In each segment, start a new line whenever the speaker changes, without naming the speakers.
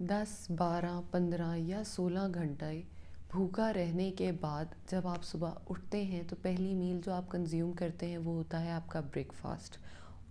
10, 12, 15 या 16 घंटे भूखा रहने के बाद जब आप सुबह उठते हैं तो पहली मील जो आप कंज्यूम करते हैं वो होता है आपका ब्रेकफास्ट।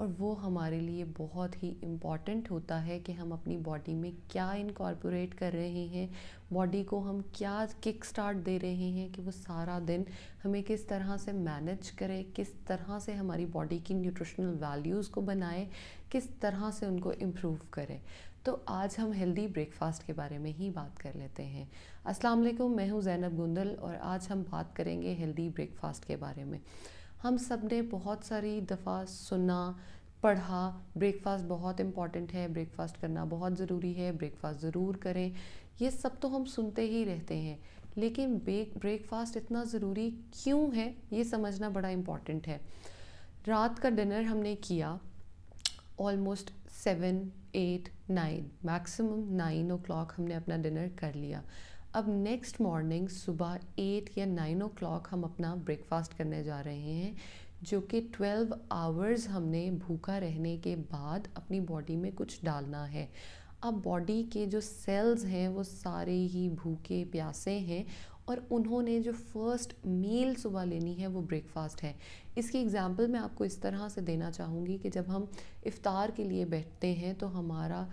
और वो हमारे लिए बहुत ही इम्पॉर्टेंट होता है कि हम अपनी बॉडी में क्या इनकॉर्पोरेट कर रहे हैं, बॉडी को हम क्या किक स्टार्ट दे रहे हैं कि वो सारा दिन हमें किस तरह से मैनेज करे, किस तरह से हमारी बॉडी की न्यूट्रिशनल वैल्यूज़ को बनाए, किस तरह से उनको इम्प्रूव करें। तो आज हम हेल्दी ब्रेकफास्ट के बारे में ही बात कर लेते हैं। अस्सलाम वालेकुम, मैं हूँ ज़ैनब गुंदल और आज हम बात करेंगे हेल्दी ब्रेकफास्ट के बारे में। हम सब ने बहुत सारी दफ़ा सुना, पढ़ा, ब्रेकफास्ट बहुत इम्पॉर्टेंट है, ब्रेकफास्ट करना बहुत ज़रूरी है, ब्रेकफास्ट ज़रूर करें। ये सब तो हम सुनते ही रहते हैं, लेकिन ब्रेकफास्ट इतना ज़रूरी क्यों है ये समझना बड़ा इम्पॉर्टेंट है। रात का डिनर हमने किया ऑलमोस्ट 7, 8, 9, मैक्सिमम 9 ओ क्लॉक हमने अपना डिनर कर लिया। अब नेक्स्ट मॉर्निंग सुबह 8 या 9 ओ क्लॉक हम अपना ब्रेकफास्ट करने जा रहे हैं, जो कि 12 आवर्स हमने भूखा रहने के बाद अपनी बॉडी में कुछ डालना है। अब बॉडी के जो सेल्स हैं वो सारे ही भूखे प्यासे हैं और उन्होंने जो फर्स्ट मील सुबह लेनी है वो ब्रेकफास्ट है। इसकी एग्जांपल मैं आपको इस तरह से देना चाहूँगी कि जब हम इफ़्तार के लिए बैठते हैं तो हमारा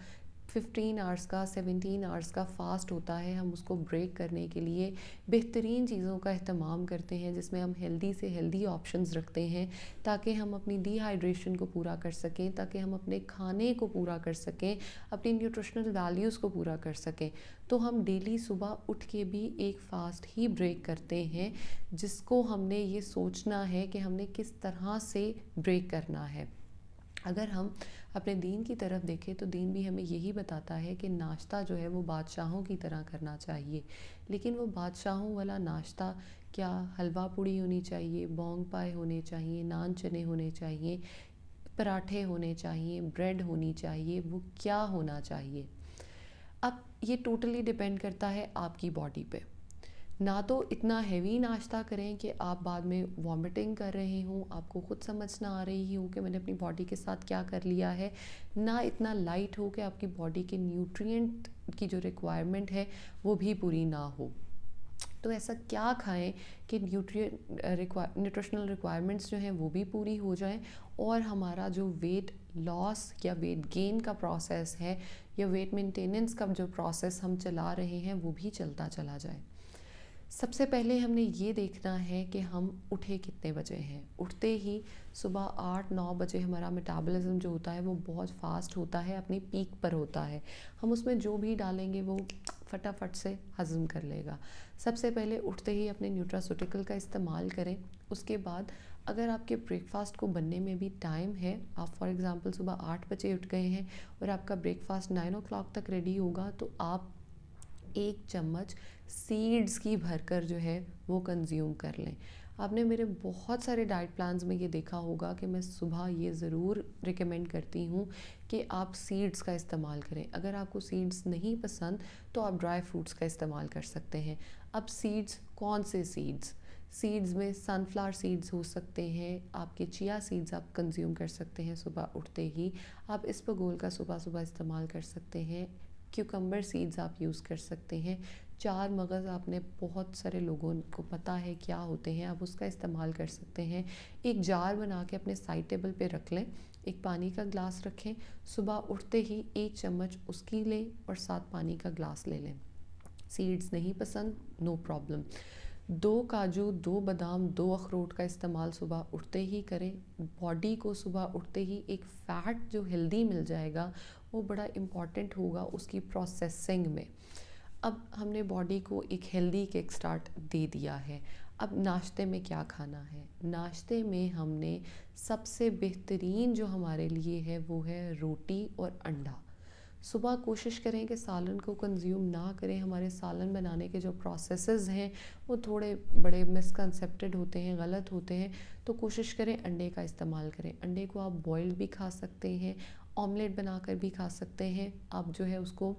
15 आवर्स का 17 आवर्स का फ़ास्ट होता है। हम उसको ब्रेक करने के लिए बेहतरीन चीज़ों का अहतमाम करते हैं, जिसमें हम हेल्दी से हेल्दी ऑप्शंस रखते हैं ताकि हम अपनी डिहाइड्रेशन को पूरा कर सकें, ताकि हम अपने खाने को पूरा कर सकें, अपनी न्यूट्रिशनल वैल्यूज़ को पूरा कर सकें। तो हम डेली सुबह उठ के भी एक फ़ास्ट ही ब्रेक करते हैं, जिसको हमने ये सोचना है कि हमने किस तरह से ब्रेक करना है। अगर हम अपने दीन की तरफ देखें तो दीन भी हमें यही बताता है कि नाश्ता जो है वो बादशाहों की तरह करना चाहिए। लेकिन वो बादशाहों वाला नाश्ता क्या हलवा पूड़ी होनी चाहिए, बोंग पाए होने चाहिए, नान चने होने चाहिए, पराठे होने चाहिए, ब्रेड होनी चाहिए, वो क्या होना चाहिए? अब ये टोटली डिपेंड करता है आपकी बॉडी पे। ना तो इतना हैवी नाश्ता करें कि आप बाद में वॉमिटिंग कर रहे हों, आपको खुद समझ ना आ रही हो कि मैंने अपनी बॉडी के साथ क्या कर लिया है, ना इतना लाइट हो कि आपकी बॉडी के न्यूट्रिएंट की जो रिक्वायरमेंट है वो भी पूरी ना हो। तो ऐसा क्या खाएं कि न्यूट्रिशनल रिक्वायरमेंट्स जो हैं वो भी पूरी हो जाएं और हमारा जो वेट लॉस या वेट गेन का प्रोसेस है या वेट मेंटेनेंस का जो प्रोसेस हम चला रहे हैं वो भी चलता चला जाए। सबसे पहले हमने ये देखना है कि हम उठे कितने बजे हैं। उठते ही सुबह 8-9 बजे हमारा मेटाबॉलिज्म जो होता है वो बहुत फास्ट होता है, अपनी पीक पर होता है। हम उसमें जो भी डालेंगे वो फटाफट से हज़म कर लेगा। सबसे पहले उठते ही अपने न्यूट्रास्यूटिकल का इस्तेमाल करें। उसके बाद अगर आपके ब्रेकफास्ट को बनने में भी टाइम है, आप फॉर एग्ज़ाम्पल सुबह 8 बजे उठ गए हैं और आपका ब्रेकफास्ट 9 ओ क्लॉक तक रेडी होगा, तो आप 1 चम्मच सीड्स की भरकर जो है वो कंज्यूम कर लें। आपने मेरे बहुत सारे डाइट प्लान्स में ये देखा होगा कि मैं सुबह ये ज़रूर रिकमेंड करती हूँ कि आप सीड्स का इस्तेमाल करें। अगर आपको सीड्स नहीं पसंद तो आप ड्राई फ्रूट्स का इस्तेमाल कर सकते हैं। अब सीड्स कौन से सीड्स? सीड्स में सनफ्लावर सीड्स हो सकते हैं, आपके चिया सीड्स आप कंज्यूम कर सकते हैं सुबह उठते ही। आप इसबगोल का सुबह सुबह इस्तेमाल कर सकते हैं। क्यूकम्बर सीड्स आप यूज़ कर सकते हैं। चार मगज़ आपने बहुत सारे लोगों को पता है क्या होते हैं, आप उसका इस्तेमाल कर सकते हैं। एक जार बना के अपने साइड टेबल पे रख लें, एक पानी का ग्लास रखें, सुबह उठते ही 1 चम्मच उसकी लें और साथ पानी का ग्लास ले लें। सीड्स नहीं पसंद, नो प्रॉब्लम। 2 काजू, 2 बादाम, 2 अखरोट का इस्तेमाल सुबह उठते ही करें। बॉडी को सुबह उठते ही एक फ़ैट जो हेल्दी मिल जाएगा वो बड़ा इम्पॉर्टेंट होगा उसकी प्रोसेसिंग में। अब हमने बॉडी को एक हेल्दी किक स्टार्ट दे दिया है। अब नाश्ते में क्या खाना है? नाश्ते में हमने सबसे बेहतरीन जो हमारे लिए है वो है रोटी और अंडा। सुबह कोशिश करें कि सालन को कंज्यूम ना करें। हमारे सालन बनाने के जो प्रोसेसेस हैं वो थोड़े बड़े मिसकंसेप्टेड होते हैं, गलत होते हैं। तो कोशिश करें अंडे का इस्तेमाल करें। अंडे को आप बॉइल्ड भी खा सकते हैं, ऑमलेट बनाकर भी खा सकते हैं, आप जो है उसको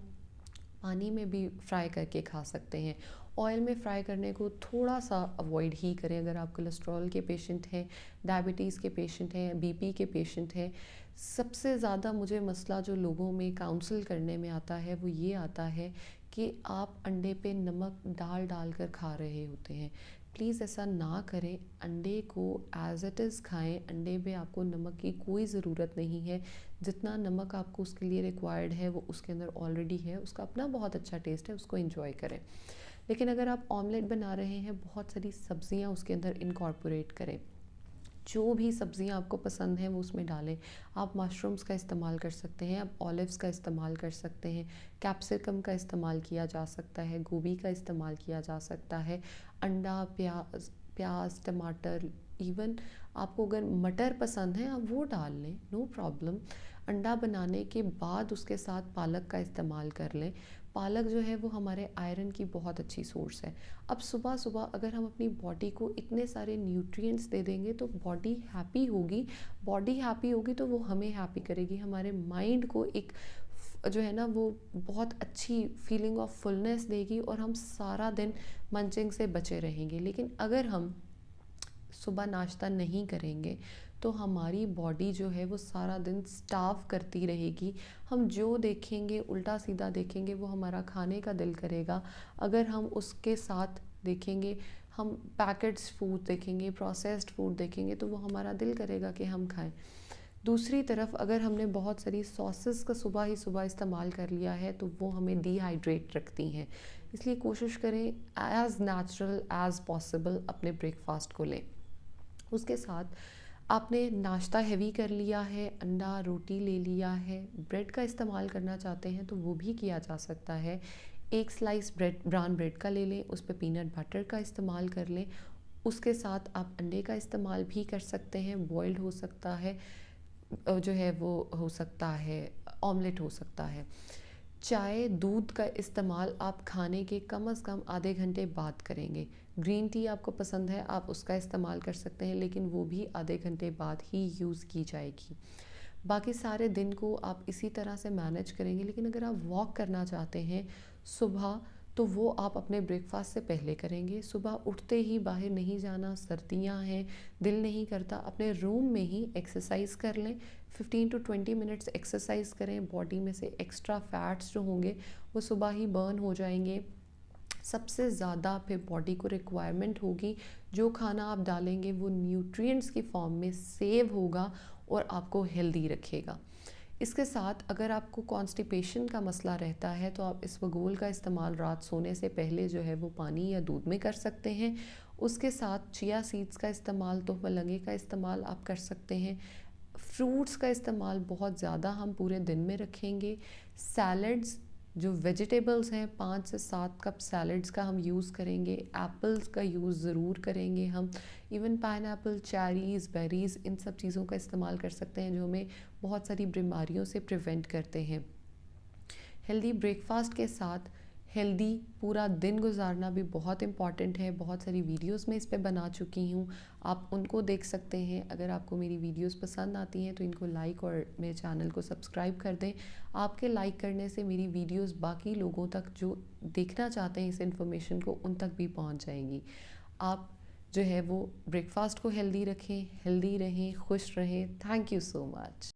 पानी में भी फ्राई करके खा सकते हैं। ऑयल में फ्राई करने को थोड़ा सा अवॉइड ही करें अगर आप कोलेस्ट्रॉल के पेशेंट हैं, डायबिटीज़ के पेशेंट हैं, बीपी के पेशेंट हैं। सबसे ज़्यादा मुझे मसला जो लोगों में काउंसल करने में आता है वो ये आता है कि आप अंडे पे नमक डाल डाल कर खा रहे होते हैं। प्लीज़ ऐसा ना करें, अंडे को एज़ इट इज़ खाएं। अंडे पे आपको नमक की कोई ज़रूरत नहीं है। जितना नमक आपको उसके लिए रिक्वायर्ड है वो उसके अंदर ऑलरेडी है, उसका अपना बहुत अच्छा टेस्ट है, उसको एंजॉय करें। लेकिन अगर आप ऑमलेट बना रहे हैं, बहुत सारी सब्जियां उसके अंदर इनकॉर्पोरेट करें। जो भी सब्जियां आपको पसंद हैं वो उसमें डालें। आप मशरूम्स का इस्तेमाल कर सकते हैं, आप ऑलिव्स का इस्तेमाल कर सकते हैं, कैप्सिकम का इस्तेमाल किया जा सकता है, गोभी का इस्तेमाल किया जा सकता है, अंडा, प्याज, टमाटर, इवन आपको अगर मटर पसंद है आप वो डाल लें, नो प्रॉब्लम। अंडा बनाने के बाद उसके साथ पालक का इस्तेमाल कर लें। पालक जो है वो हमारे आयरन की बहुत अच्छी सोर्स है। अब सुबह सुबह अगर हम अपनी बॉडी को इतने सारे न्यूट्रिएंट्स दे देंगे तो बॉडी हैप्पी होगी। बॉडी हैप्पी होगी तो वो हमें हैप्पी करेगी, हमारे माइंड को एक जो है ना वो बहुत अच्छी फीलिंग ऑफ फुलनेस देगी और हम सारा दिन मंचिंग से बचे रहेंगे। लेकिन अगर हम सुबह नाश्ता नहीं करेंगे तो हमारी बॉडी जो है वो सारा दिन स्टार्व करती रहेगी। हम जो देखेंगे उल्टा सीधा देखेंगे वो हमारा खाने का दिल करेगा। अगर हम उसके साथ देखेंगे, हम पैकेट्स फूड देखेंगे, प्रोसेस्ड फूड देखेंगे तो वो हमारा दिल करेगा कि हम खाएं। दूसरी तरफ अगर हमने बहुत सारी सॉसेस का सुबह ही सुबह इस्तेमाल कर लिया है तो वो हमें डिहाइड्रेट रखती हैं। इसलिए कोशिश करें एज़ नेचुरल एज़ पॉसिबल अपने ब्रेकफास्ट को लें। उसके साथ आपने नाश्ता हैवी कर लिया है, अंडा रोटी ले लिया है, ब्रेड का इस्तेमाल करना चाहते हैं तो वो भी किया जा सकता है। एक स्लाइस ब्रेड, ब्राउन ब्रेड का ले लें, उस पर पीनट बटर का इस्तेमाल कर लें। उसके साथ आप अंडे का इस्तेमाल भी कर सकते हैं, बॉइल्ड हो सकता है, जो है वो हो सकता है, ऑमलेट हो सकता है। चाय, दूध का इस्तेमाल आप खाने के कम से कम आधे घंटे बाद करेंगे। ग्रीन टी आपको पसंद है आप उसका इस्तेमाल कर सकते हैं, लेकिन वो भी आधे घंटे बाद ही यूज़ की जाएगी। बाकी सारे दिन को आप इसी तरह से मैनेज करेंगे। लेकिन अगर आप वॉक करना चाहते हैं सुबह तो वो आप अपने ब्रेकफास्ट से पहले करेंगे। सुबह उठते ही बाहर नहीं जाना, सर्दियाँ हैं, दिल नहीं करता, अपने रूम में ही एक्सरसाइज कर लें। 15 to 20 मिनट्स एक्सरसाइज करें, बॉडी में से एक्स्ट्रा फैट्स जो होंगे वो सुबह ही बर्न हो जाएंगे। सबसे ज़्यादा फिर बॉडी को रिक्वायरमेंट होगी, जो खाना आप डालेंगे वो न्यूट्रिएंट्स की फॉर्म में सेव होगा और आपको हेल्दी रखेगा। इसके साथ अगर आपको कॉन्स्टिपेशन का मसला रहता है तो आप इसबगोल का इस्तेमाल रात सोने से पहले जो है वो पानी या दूध में कर सकते हैं। उसके साथ चिया सीड्स का इस्तेमाल, तो मलंगे का इस्तेमाल आप कर सकते हैं। फ्रूट्स का इस्तेमाल बहुत ज़्यादा हम पूरे दिन में रखेंगे। सैलड्स, जो वेजिटेबल्स हैं, 5 से 7 कप सैलड्स का हम यूज़ करेंगे। एप्पल्स का यूज़ ज़रूर करेंगे हम। इवन पाइनएप्पल, चेरीज़, बेरीज़, इन सब चीज़ों का इस्तेमाल कर सकते हैं जो हमें बहुत सारी बीमारियों से प्रिवेंट करते हैं। हेल्दी ब्रेकफास्ट के साथ हेल्दी पूरा दिन गुजारना भी बहुत इम्पॉर्टेंट है। बहुत सारी वीडियोस मैं इस पे बना चुकी हूँ, आप उनको देख सकते हैं। अगर आपको मेरी वीडियोस पसंद आती हैं तो इनको लाइक और मेरे चैनल को सब्सक्राइब कर दें। आपके लाइक करने से मेरी वीडियोस बाकी लोगों तक जो देखना चाहते हैं इस इन्फॉर्मेशन को, उन तक भी पहुँच जाएंगी। आप जो है वो ब्रेकफास्ट को हेल्दी रखें, हेल्दी रहें, खुश रहें। Thank you so much.